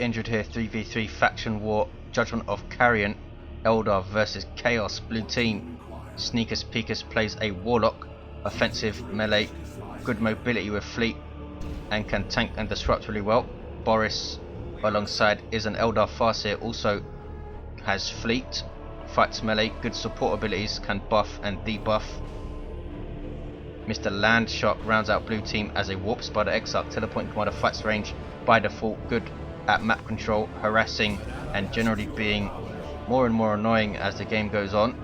injured here. 3v3 faction war. Judgement of Carrion. Eldar versus Chaos. Blue team. Sneakus Peekus plays a Warlock. Offensive, melee, good mobility with fleet, and can tank and disrupt really well. Boris alongside is an Eldar Farseer, also has fleet, fights melee, good support abilities, can buff and debuff. Mr. Landshark rounds out blue team as a warp spider Exarch, teleporting commander, fights range by default, good at map control, harassing, and generally being more and more annoying as the game goes on.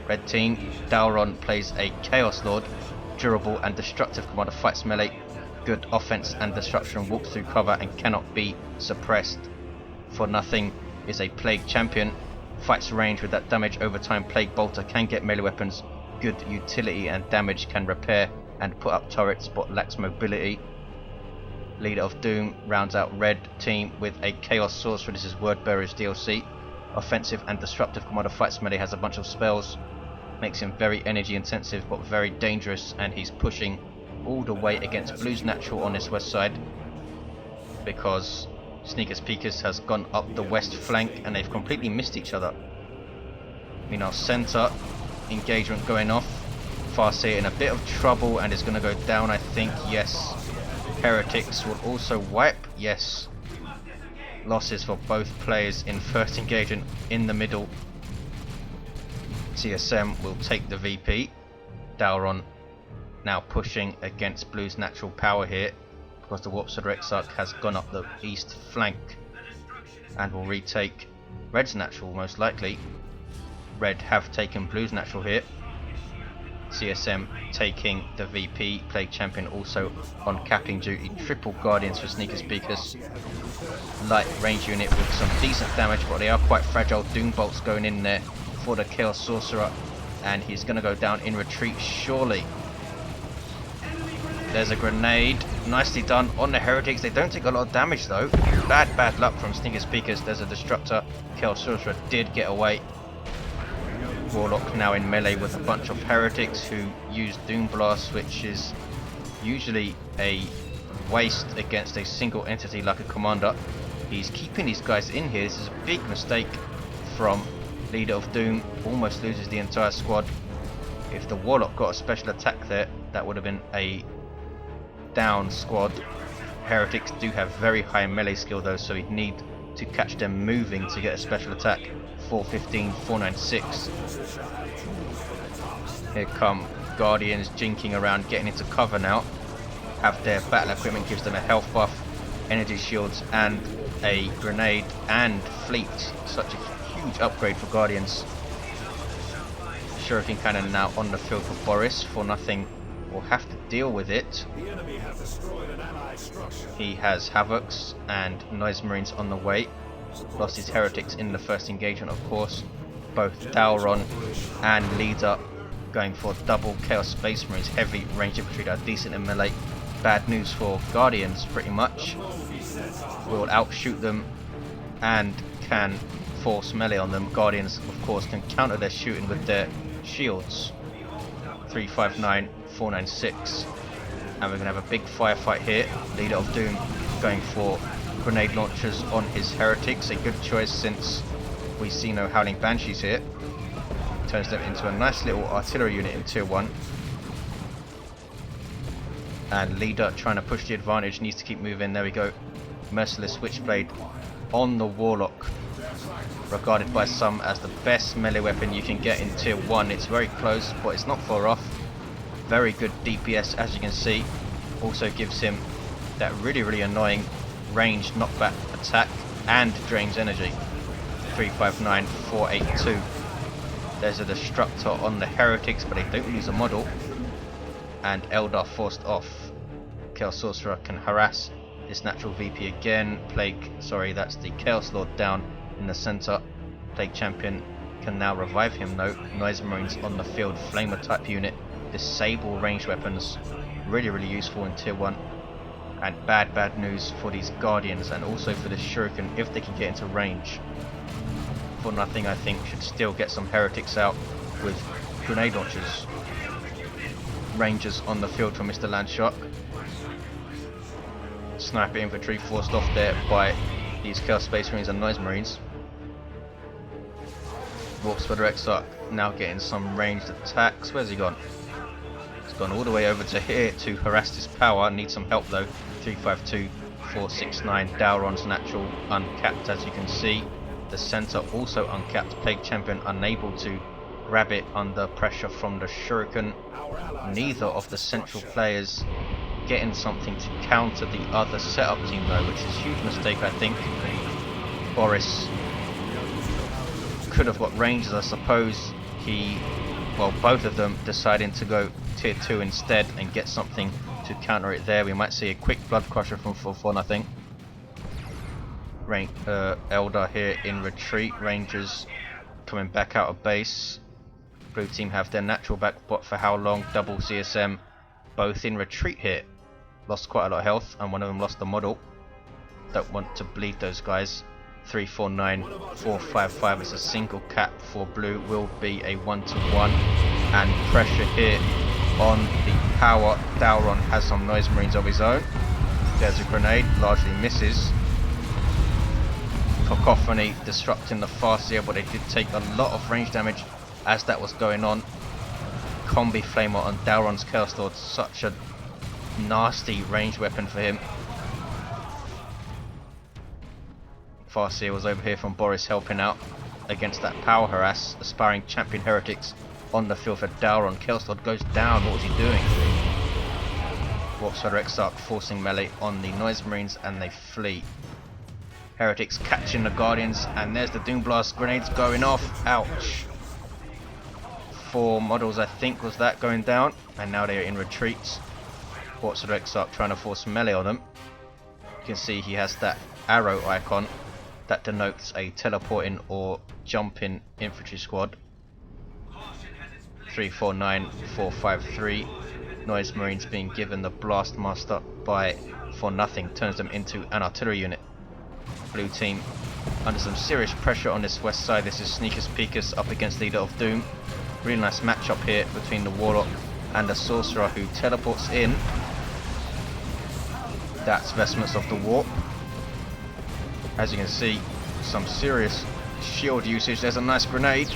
Red team, DoW2 plays a Chaos Lord, durable and destructive commander, fights melee, good offense and disruption, walks through cover and cannot be suppressed. For nothing is a Plague champion, fights range with that damage over time. Plague bolter can get melee weapons, good utility and damage, can repair and put up turrets but lacks mobility. LeaderofDoom rounds out red team with a Chaos Sorcerer, this is Wordbearer's DLC. Offensive and disruptive commander, fights melee, has a bunch of spells, makes him very energy intensive but very dangerous, and he's pushing all the way against blue's natural on this west side because Sneakus Peekus has gone up the west flank and they've completely missed each other. Meanwhile, center engagement going off. Farseer in a bit of trouble and is going to go down, I think. Yes. Heretics will also wipe. Yes. Losses for both players in first engagement in the middle. CSM will take the VP. DoW2 now pushing against blue's natural power here because the warp spider Exarch has gone up the east flank and will retake red's natural most likely. Red have taken blue's natural here. CSM taking the VP. Plague champion also on capping duty. Triple guardians for Sneakus Peekus. Light range unit with some decent damage, but they are quite fragile. Doom bolts going in there for the Chaos Sorcerer, and he's going to go down in retreat surely. There's a grenade, nicely done on the heretics. They don't take a lot of damage though. Bad luck from Sneakus Peekus. There's a destructor. Chaos Sorcerer did get away. Warlock now in melee with a bunch of heretics who use Doom Blast, which is usually a waste against a single entity like a commander. He's keeping these guys in here. This is a big mistake from LeaderofDoom. Almost loses the entire squad. If the Warlock got a special attack there, that would have been a down squad. Heretics do have very high melee skill though, so he'd need to catch them moving to get a special attack. 415, 496. Here come Guardians jinking around, getting into cover now. Have their battle equipment, gives them a health buff, energy shields and a grenade and fleet. Such a huge upgrade for Guardians. Shuriken Cannon now on the field for Boris. For nothing will have to deal with it. He has Havocs and Noise Marines on the way. Lost his heretics in the first engagement, of course. Both DoW2 and Leader going for double Chaos Space Marines. Heavy range infantry that are decent in melee. Bad news for Guardians, pretty much. Will outshoot them and can force melee on them. Guardians, of course, can counter their shooting with their shields. 359, 496. And we're going to have a big firefight here. LeaderofDoom going for grenade launchers on his heretics, a good choice since we see no Howling Banshees here. Turns them into a nice little artillery unit in tier 1. And Leader trying to push the advantage, needs to keep moving. There we go. Merciless Switchblade on the Warlock, regarded by some as the best melee weapon you can get in tier 1. It's very close, but it's not far off. Very good DPS, as you can see. Also gives him that really annoying range knockback attack and drains energy. 359, 482. There's a destructor on the heretics, but they don't lose a model. And Eldar forced off. Chaos Sorcerer can harass this natural VP again. That's the Chaos Lord down in the center. Plague Champion can now revive him though. Noise Marines on the field, Flamer type unit. Disable ranged weapons. Really useful in tier 1. And bad news for these Guardians and also for the Shuriken if they can get into range. For nothing, I think, should still get some heretics out with grenade launchers. Rangers on the field for Mr. Landshark. Sniper infantry forced off there by these Chaos Space Marines and Noise Marines. Warp Spider Exarch now getting some ranged attacks. Where's he gone? He's gone all the way over to here to harass this power. Needs some help though. 352, 469. Dauron's natural uncapped, as you can see. The center also uncapped. Plague Champion unable to grab it under pressure from the Shuriken. Neither of the central players getting something to counter the other setup team though, which is a huge mistake I think. Boris could have got ranges, I suppose. Both of them deciding to go tier 2 instead and get something to counter it there. We might see a quick blood crusher from 4-4, I think. Eldar here in retreat. Rangers coming back out of base. Blue team have their natural back, but for how long? Double CSM, both in retreat here. Lost quite a lot of health, and one of them lost the model. Don't want to bleed those guys. 349, 455 is a single cap for blue. Will be a 1-to-1, and pressure here on the power. Dauron has some Noise Marines of his own. There's a grenade, largely misses. Cacophony disrupting the Farseer, but they did take a lot of range damage as that was going on. Combi Flamer on Dauron's Chaos Lord, such a nasty ranged weapon for him. Farseer was over here from Boris helping out against that power harass. Aspiring champion heretics on the field for Dauron. Chaos Lord goes down. What was he doing? Warp Spider Exarch forcing melee on the Noise Marines, and they flee. Heretics catching the Guardians, and there's the Doom Blast grenades going off. Ouch. 4 models I think was that going down, and now they are in retreats. Warp Spider Exarch trying to force melee on them. You can see he has that arrow icon that denotes a teleporting or jumping infantry squad. 349, 453. Noise Marines being given the Blast Master by for nothing, turns them into an artillery unit. Blue team under some serious pressure on this west side. This is Sneakus Peekus up against LeaderofDoom. Really nice matchup here between the Warlock and the Sorcerer, who teleports in. That's Vestments of the Warp. As you can see, some serious shield usage. There's a nice grenade.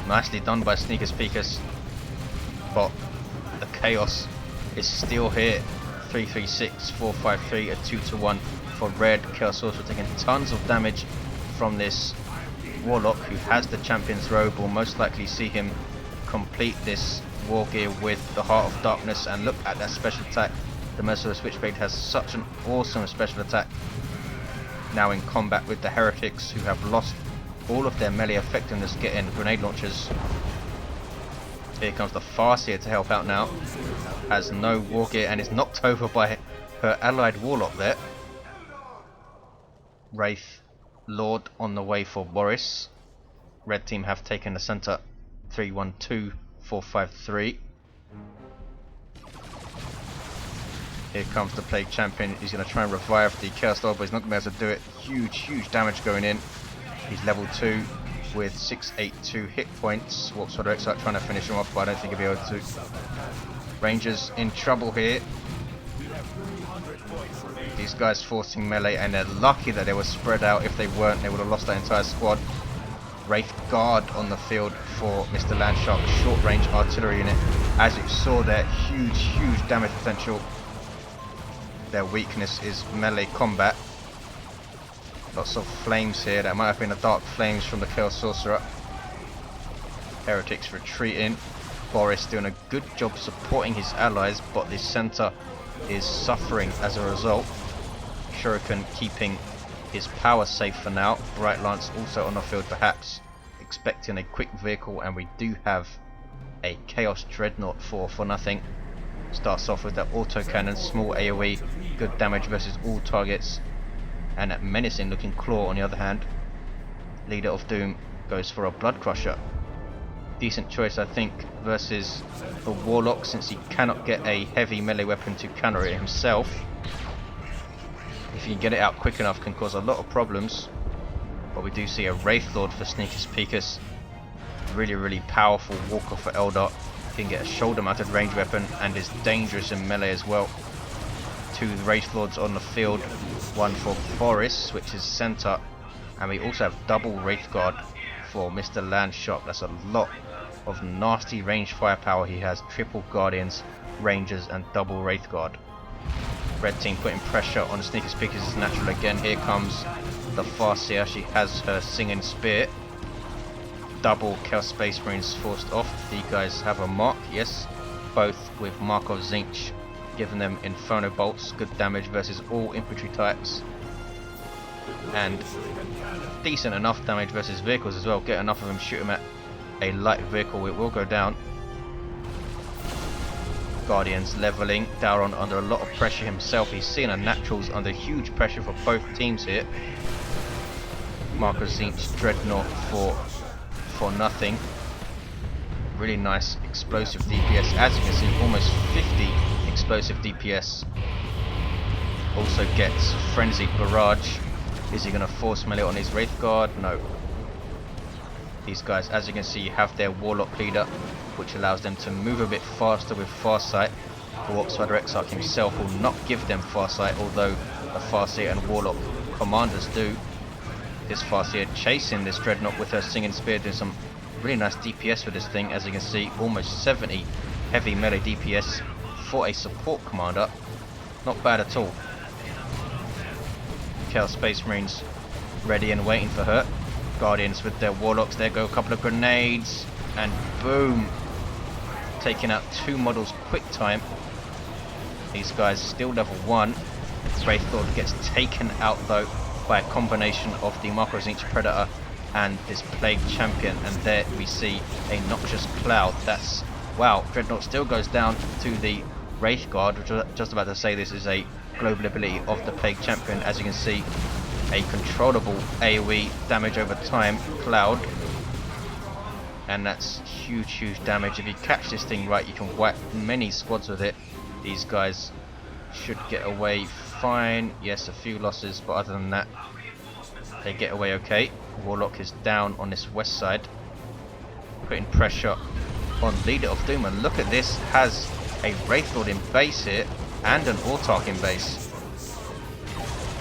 Nicely done by Sneakus Peekus. But the chaos is still here. 336, 453, a 2-to-1 for red. Chaos Sorcerer taking tons of damage from this Warlock, who has the Champion's Robe. Will most likely see him complete this war gear with the Heart of Darkness. And look at that special attack. The Merciless Switchblade has such an awesome special attack. Now in combat with the Heretics, who have lost all of their melee effectiveness getting grenade launchers. Here comes the Farseer to help out now. Has no war gear and is knocked over by her allied Warlock there. Wraith Lord on the way for Boris. Red team have taken the center. 312, 453. Here comes the Plague Champion. He's going to try and revive the Chaos Lord, but he's not going to be able to do it. Huge damage going in. He's level 2 with 682 hit points. Warp Spider Exarch trying to finish him off, but I don't think he'll be able to. Rangers in trouble here. These guys forcing melee, and they're lucky that they were spread out. If they weren't, they would have lost that entire squad. Wraith Guard on the field for Mr. Landshark, short range artillery unit. As you saw there, huge damage potential. Their weakness is melee combat. Lots of flames here. That might have been the dark flames from the Chaos Sorcerer. Heretics retreating. Boris doing a good job supporting his allies, but the center is suffering as a result. Shuriken keeping his power safe for now. Bright Lance also on the field, perhaps expecting a quick vehicle, and we do have a Chaos Dreadnought for nothing. Starts off with that autocannon, small AoE, good damage versus all targets, and that menacing looking claw on the other hand. LeaderofDoom goes for a Blood Crusher. Decent choice I think versus the Warlock, since he cannot get a heavy melee weapon to counter it himself. If you can get it out quick enough, can cause a lot of problems. But we do see a Wraith Lord for Sneakus Peekus. Really powerful walker for Eldar. Can get a shoulder mounted range weapon and is dangerous in melee as well. 2 Wraith Lords on the field, 1 for Boris, which is centre, and we also have double Wraith Guard for Mr. Landshark. That's a lot of nasty range firepower he has, triple Guardians, Rangers and double Wraith Guard. Red team putting pressure on Sneakus. Peekus is natural again. Here comes the Farseer. She has her Singing Spear. Double Chaos Space Marines forced off. The guys have a mark, yes, both with Mark of Zinch, giving them Inferno Bolts, good damage versus all infantry types, and decent enough damage versus vehicles as well. Get enough of them, shoot them at a light vehicle, it will go down. Guardians leveling. Dauron under a lot of pressure himself. He's seeing a naturals under huge pressure for both teams here. Marcus Zinch Dreadnought for nothing. Really nice explosive DPS. As you can see, almost 50 explosive DPS. Also gets Frenzied Barrage. Is he going to force melee on his Wraith Guard? No. These guys, as you can see, have their Warlock leader, which allows them to move a bit faster with Farsight. The Warp Spider Exarch himself will not give them Farsight, although the Farseer and Warlock commanders do. This Farseer chasing this Dreadnought with her Singing Spear, doing some really nice DPS with this thing. As you can see, almost 70 heavy melee DPS for a support commander. Not bad at all. Chaos Space Marines ready and waiting for her. Guardians with their Warlocks. There go a couple of grenades, and boom, taking out 2 models quick time. These guys still level 1. Wraith Lord gets taken out though by a combination of the Marcos Zinch Predator and this Plague Champion, and there we see a Noxious Cloud. That's, wow, Dreadnought still goes down to the Wraith Guard, which I was just about to say this is a global ability of the Plague Champion. As you can see, a controllable AoE damage over time cloud, and that's huge damage. If you catch this thing right, you can wipe many squads with it. These guys should get away fine. Yes, a few losses, but other than that, they get away okay. Warlock is down on this west side, putting pressure on LeaderofDoom, and look at this, has a Wraith Lord in base here and an Autarch in base.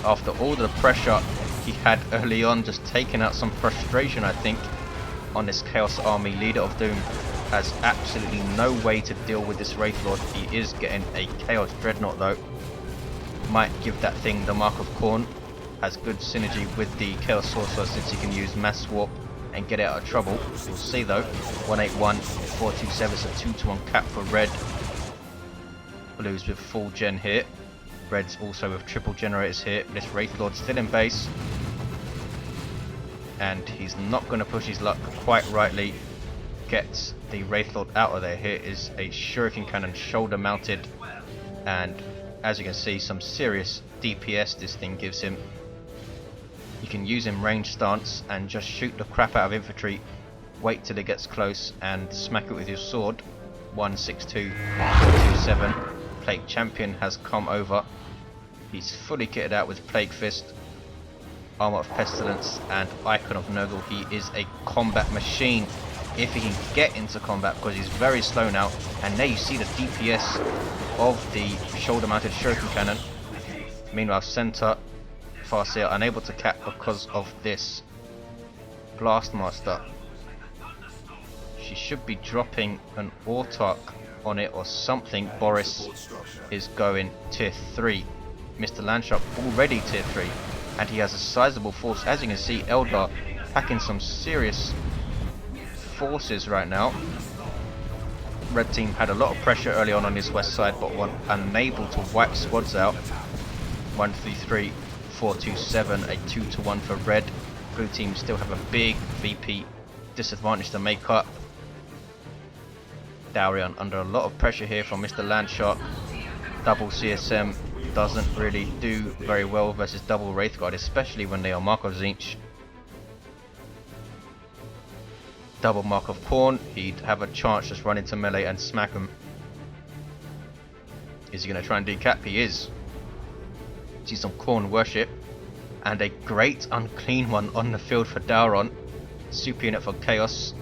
After all the pressure he had early on, just taking out some frustration, I think, on this Chaos Army. LeaderofDoom has absolutely no way to deal with this Wraith Lord. He is getting a Chaos Dreadnought though. Might give that thing the Mark of Khorne. Has good synergy with the Chaos Sorcerer since he can use Mass Warp and get out of trouble. We'll see though. 181, 427, so 2-to-1 cap for red. Blues with full gen here. Red's also with triple generators here. This Wraith Lord still in base, and he's not going to push his luck quite rightly. Gets the Wraith Lord out of there. Here is a Shuriken Cannon shoulder mounted, and as you can see, some serious DPS this thing gives him. You can use him range stance and just shoot the crap out of infantry, wait till it gets close and smack it with your sword. 162, 427. Plague Champion has come over. He's fully kitted out with Plague Fist, Armor of Pestilence and Icon of Nurgle. He is a combat machine if he can get into combat, because he's very slow now. And there you see the DPS of the shoulder mounted Shuriken Cannon. Meanwhile, center Farseer unable to cap because of this Blastmaster. She should be dropping an Autarch on it or something. Boris is going tier 3. Mr. Landshark already tier 3, and he has a sizable force. As you can see, Eldar packing some serious forces right now. Red team had a lot of pressure early on this west side, but were unable to wipe squads out. 133, 427, a 2-to-1 for red. Blue team still have a big VP disadvantage to make up. Daurion under a lot of pressure here from Mr. Landshark. Double CSM doesn't really do very well versus double Wraith Guard, especially when they are Mark of Zinch. Double Mark of Khorne, he'd have a chance just run into melee and smack him. Is he going to try and decap? He is. See some Khorne worship, and a great unclean one on the field for Dauron. Super unit for Chaos.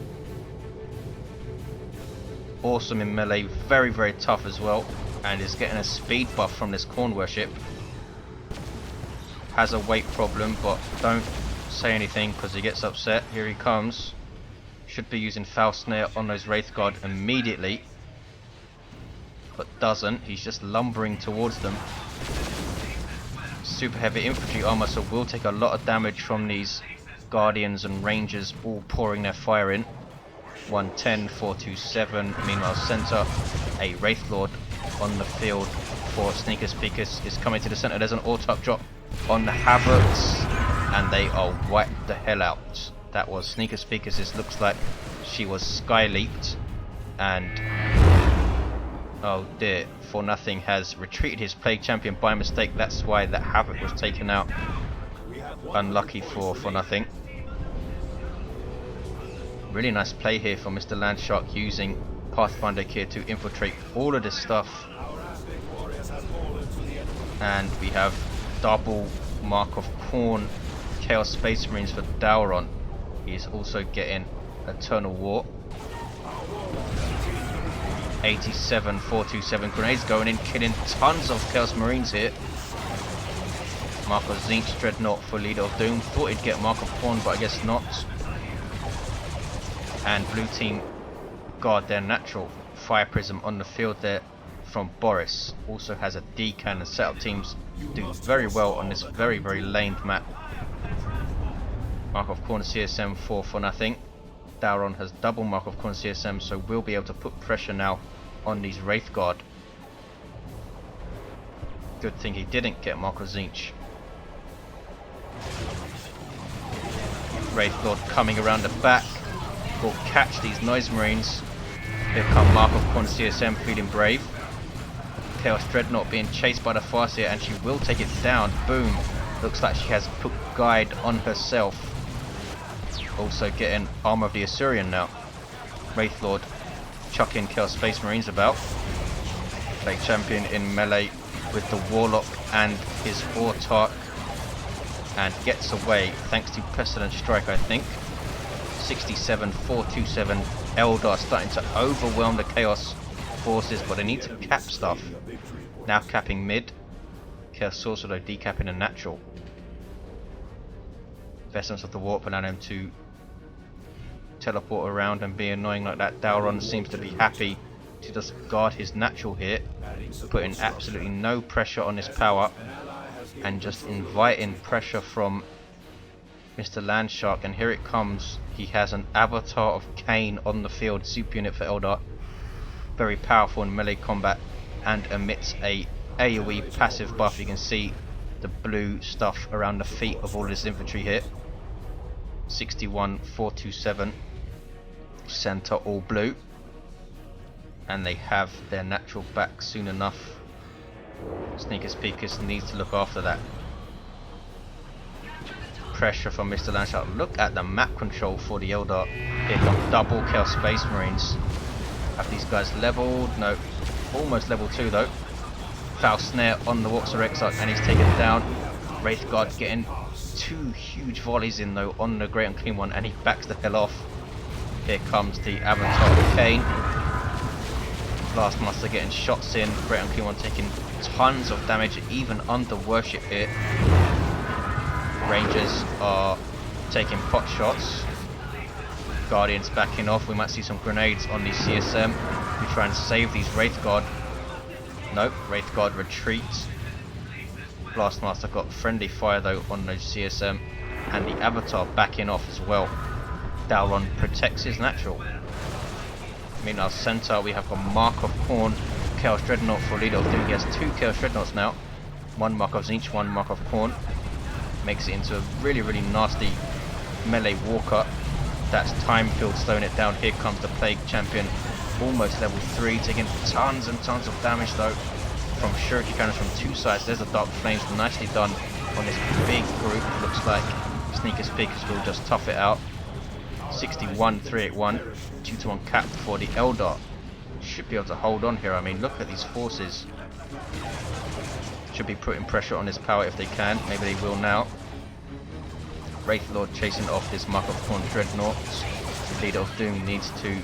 Awesome in melee, very tough as well. and is getting a speed buff from this corn worship. Has a weight problem, but don't say anything because he gets upset. Here he comes. Should be using foul snare on those Wraith Guard immediately, but doesn't. He's just lumbering towards them. Super heavy infantry armor, so will take a lot of damage from these Guardians and Rangers all pouring their fire in. 110, 427. Meanwhile, center, a Wraith Lord on the field for Sneakus. Peekus is coming to the center. There's an auto-up drop on the Havocs, and they are wiped the hell out. That was Sneakus. Peekus. It looks like she was sky leaped, and oh dear, For Nothing has retreated his Plague Champion by mistake. That's why that Havoc was taken out. Unlucky for Nothing. Really nice play here for Mr. Landshark, using Pathfinder gear to infiltrate all of this stuff. And we have double Mark of Khorne Chaos Space Marines for Dauron. He is also getting Eternal War. 87, 427 grenades going in, killing tons of Chaos Marines here. Mark of Tzeentch Dreadnought for Leader of Doom. Thought he'd get Mark of Khorne, but I guess not. And blue team guard their natural fire prism on the field there from Boris. Also has a D cannon. Setup teams do very well on this very laned map. Mark of Khorne CSM for Nothing. Dauron has double Mark of Khorne CSM, so we'll be able to put pressure now on these Wraith Guard. Good thing he didn't get Mark of Tzeentch. Wraith Lord coming around the back will catch these Noise Marines. Here come Mark of Khorne CSM feeling brave. Chaos Dreadnought being chased by the Farseer, and she will take it down. Boom. Looks like she has put guide on herself. Also getting Armor of the Assyrian now. Wraith Lord chucking Chaos Space Marines about. Plague Champion in melee with the Warlock and his Autarch, and gets away thanks to Pestilent Strike, I think. 67, 427. Eldar starting to overwhelm the Chaos forces, but they need to cap stuff. Now capping mid. Chaos Sorcerer decapping a natural. Vessels of the Warp allowing him to teleport around and be annoying like that. Dauron seems to be happy to just guard his natural here, putting absolutely no pressure on his power and just inviting pressure from Mr. Landshark. And here it comes. He has an Avatar of Cain on the field, super unit for Eldar. Very powerful in melee combat and emits a AoE passive buff. You can see the blue stuff around the feet of all this infantry here. 61, 427. Center all blue. And they have their natural back soon enough. Sneakus Peekus needs to look after that. Pressure from Mr. Landshark. Look at the map control for the Eldar. Here come double Chaos Space Marines. Have these guys leveled? No. Almost level 2 though. Foul Snare on the Warlock Exarch, and he's taken down. Wraith Guard getting 2 huge volleys in though on the Great Unclean One, and he backs the hell off. Here comes the Avatar of Cain. Blastmaster getting shots in. Great Unclean One taking tons of damage even under worship here. Rangers are taking pot shots. Guardians backing off. We might see some grenades on the CSM. We try and save these Wraith Guard. Nope, Wraith Guard retreats. Blastmaster got friendly fire though on those CSM, and the Avatar backing off as well. Dauron protects his natural. Meanwhile, center we have a Mark of Khorne Chaos Dreadnought for Leader of Doom. He has 2 Chaos Dreadnoughts now. 1 Mark of Tzeentch, 1 Mark of Khorne. Makes it into a really nasty melee walker. That's time field slowing it down. Here comes the Plague Champion, almost level 3, taking tons and tons of damage though from Shuriken cannons from 2 sides. There's the Dark Flames, nicely done on this big group. Looks like Sneakus Peekus will just tough it out. 61, 381, 2-1 cap for the Eldar. Should be able to hold on here. I mean, look at these forces. Should be putting pressure on his power if they can. Maybe they will now. Wraith Lord chasing off this Mark of Khorne Dreadnought. Leader of Doom needs to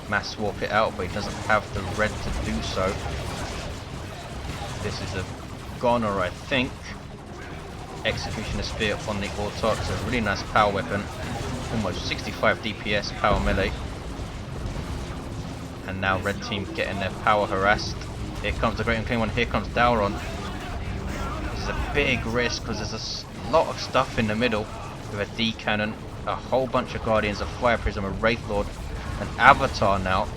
mass warp it out, but he doesn't have the red to do so. This is a goner, I think. Executioner Spear on the Autark, so a really nice power weapon. Almost 65 DPS power melee. And now red team getting their power harassed. Here comes the Great Unclean One, here comes Dauron. This is a big risk because there's a lot of stuff in the middle with a D cannon, a whole bunch of Guardians, a Fire Prism, a Wraith Lord, an Avatar now,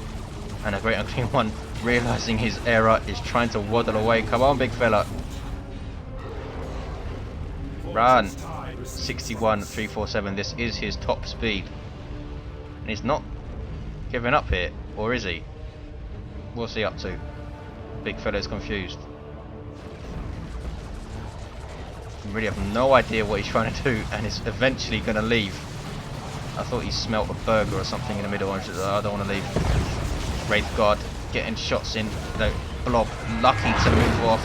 and a Great Unclean One realizing his error is trying to waddle away. Come on, big fella. Run. 61,347. This is his top speed. And he's not giving up here, or is he? What's he up to? Big fella's confused. I really have no idea what he's trying to do, and is eventually going to leave. I thought he smelt a burger or something in the middle, and I don't want to leave. Wraith Guard getting shots in. No, Blob lucky to move off.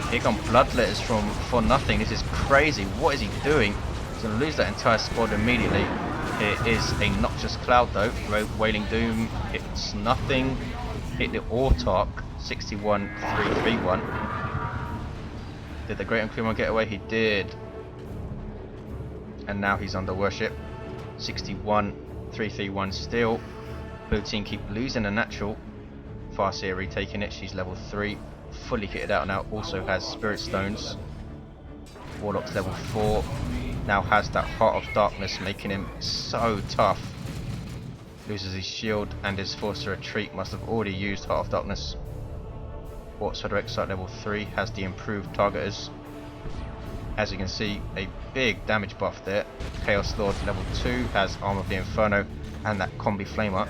Here come Bloodletters from for nothing. This is crazy. What is he doing? He's going to lose that entire squad immediately. Here is a Noxious Cloud though. Wailing Doom hits nothing. Hit the Autark. 61,331. Did the Great Unclean One get away? He did. And now he's under worship. 61,331 still. Blue team keep losing a natural. Farseer retaking it. She's level 3. Fully kitted out now, also has Spirit Stones. Warlock's level 4, now has that Heart of Darkness, making him so tough. Loses his shield and is forced to retreat, must have already used Heart of Darkness. Sorcerer Exarch level 3 has the improved targeters. As you can see, a big damage buff there. Chaos Lord level 2 has Arm of the Inferno and that Combi Flamer.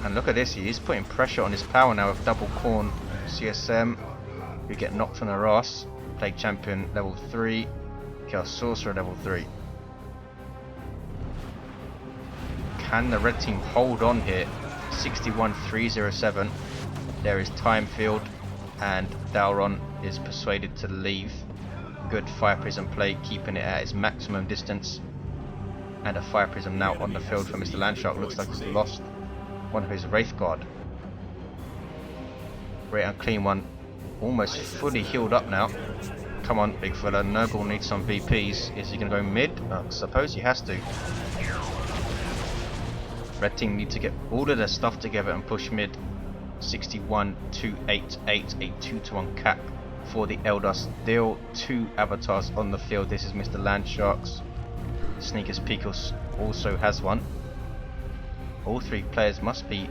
And look at this, he is putting pressure on his power now with double Corn CSM, who get knocked on their ass. Plague Champion level 3, Chaos Sorcerer level 3. Can the red team hold on here? 61,307. There is Time Field, and Dauron is persuaded to leave. Good Fire Prism play, keeping it at its maximum distance. And a Fire Prism now on the field for Mr. Landshark. Looks like he's lost one of his Wraith Guard. Great Unclean One almost fully healed up now. Come on, big fella. Nurgle needs some VPs. Is he going to go mid? I suppose he has to. Red team need to get all of their stuff together and push mid. 61,288, a 2-to-1 cap for the Eldar. Still 2 avatars on the field. This is Mr. Landshark's. Sneakus Peekus also has one. All 3 players must be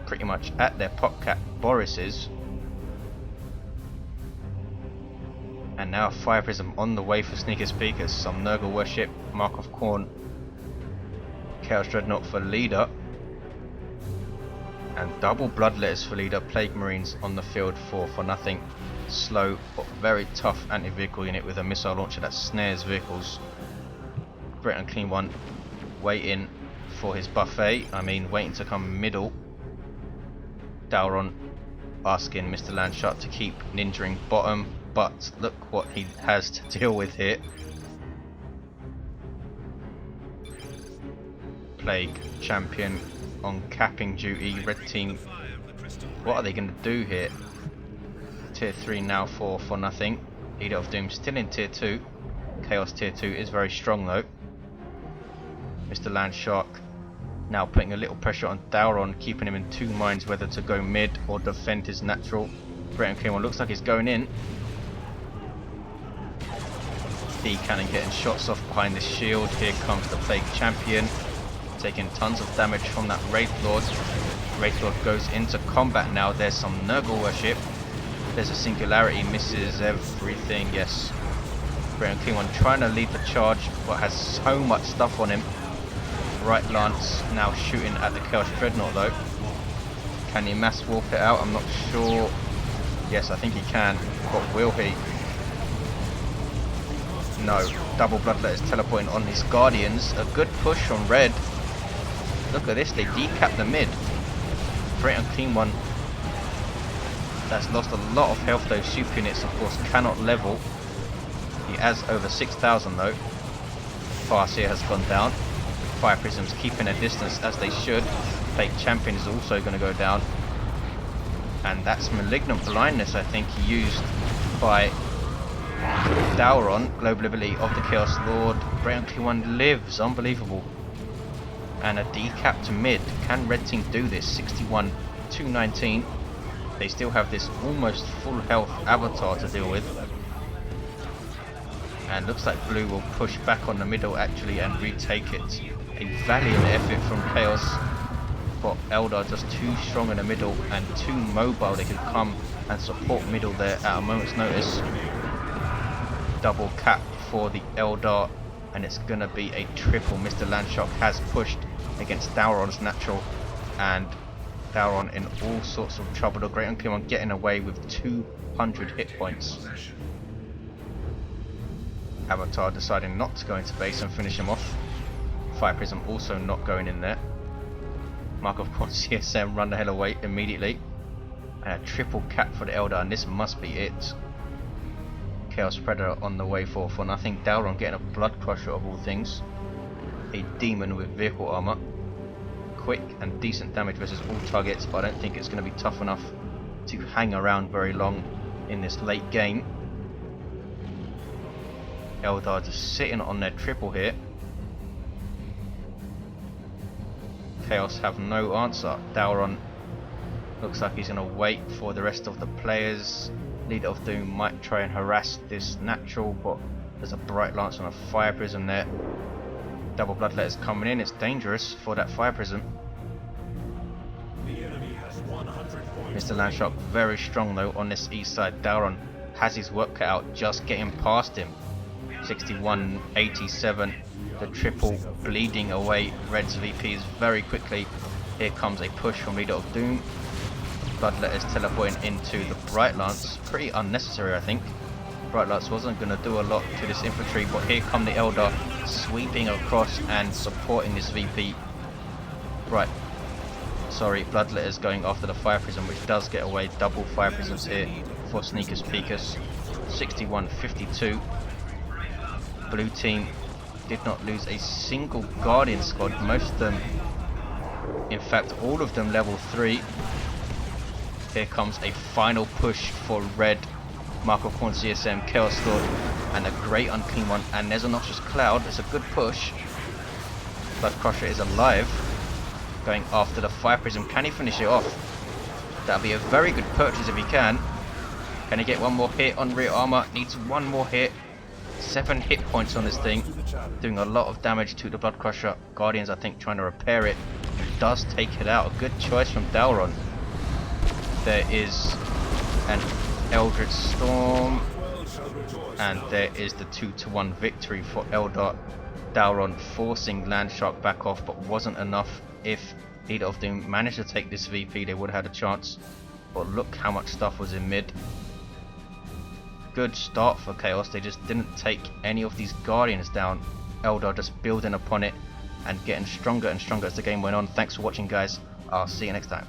pretty much at their pop cap. Boris is. And now a Fire Prism on the way for Sneakus Peekus. Some Nurgle Worship, Mark of Khorne, Chaos Dreadnought for leader. And double Bloodletters for leader. Plague Marines on the field for nothing. Slow but very tough anti-vehicle unit with a missile launcher that snares vehicles. Great Unclean One waiting for his buffet, waiting to come middle. Dauron asking Mr. Landshark to keep ninjaing bottom, but look what he has to deal with here. Plague Champion on capping duty. Red team, what are they going to do here? Tier 3 now for nothing. Leader of Doom still in tier 2. Chaos tier 2 is very strong though. Mr. Landshark now putting a little pressure on Dauron, keeping him in 2 minds whether to go mid or defend his natural. Great Unclean One looks like he's going in. D cannon getting shots off behind the shield. Here comes the Plague Champion, taking tons of damage from that Wraith Lord. Wraith Lord goes into combat now. There's some Nurgle Worship. There's a Singularity, misses everything, yes. Great Unclean One trying to lead the charge, but has so much stuff on him. Right Lance now shooting at the Chaos Dreadnought though. Can he mass warp it out? I'm not sure. Yes, I think he can, but will he? No. Double Bloodletters teleporting on his Guardians. A good push on red. Look at this, they decap the mid. Great Unclean One that's lost a lot of health. Those super units of course cannot level. He has over 6,000 though. Farseer has gone down. Fire Prisms keeping a distance as they should. Plague Champion is also going to go down. and that's Malignant Blindness, I think, used by Dauron. Global ability of the Chaos Lord. Great Unclean One lives, unbelievable. And a decap to mid. Can red team do this? 61 to 19. They still have this almost full health avatar to deal with. And looks like blue will push back on the middle actually and retake it. A valiant effort from Chaos, but Eldar just too strong in the middle and too mobile. They can come and support middle there at a moment's notice. Double cap for the Eldar, and it's gonna be a triple. Mr. Landshark has pushed against Dauron's natural, and Dauron in all sorts of trouble. The Great Unclean One getting away with 200 hit points. Avatar deciding not to go into base and finish him off. Fire Prism also not going in there. Mark of course CSM run the hell away immediately. And a triple cap for the Eldar, and this must be it. Chaos Predator on the way for nothing. Dauron getting a Blood Crusher of all things. A demon with vehicle armor. Quick and decent damage versus all targets, but I don't think it's going to be tough enough to hang around very long in this late game. Eldar just sitting on their triple here. Chaos have no answer. Dauron looks like he's going to wait for the rest of the players. LeaderofDoom might try and harass this natural, but there's a Bright Lance and a Fire Prism there. Double Bloodletters coming in. It's dangerous for that Fire Prism. Mr. Landshark very strong though on this east side. Dauron has his work cut out, just getting past him. 61, 87, the triple bleeding away Red's VPs very quickly. Here comes a push from LeaderofDoom. Bloodletters teleporting into the Bright Lance. Pretty unnecessary, I think. Bright Lance wasn't going to do a lot to this infantry, but here come the Eldar sweeping across and supporting this VP. Right. Sorry, Bloodletters going after the Fire Prism, which does get away. Double Fire Prisms here for Sneakus Peekus. 61-52. Blue team did not lose a single Guardian squad. Most of them, in fact all of them, level 3. Here comes a final push for red. Mark of Corn CSM, Chaos Lord, and a Great Unclean One, and there's a Noxious Cloud. It's a good push. Blood Crusher is alive, going after the Fire Prism. Can he finish it off? That'll be a very good purchase if he can. Can he get one more hit on rear armor? Needs one more hit. 7 hit points on this thing, doing a lot of damage to the Blood Crusher. Guardians, I think, trying to repair it. Does take it out. A good choice from Dauron. There is an Eldritch Storm, and there is the 2-1 victory for Eldar. Dauron forcing Landshark back off, but wasn't enough. If LeaderofDoom managed to take this VP, they would have had a chance. But look how much stuff was in mid. Good start for Chaos. They just didn't take any of these Guardians down. Eldar just building upon it and getting stronger and stronger as the game went on. Thanks for watching, guys. I'll see you next time.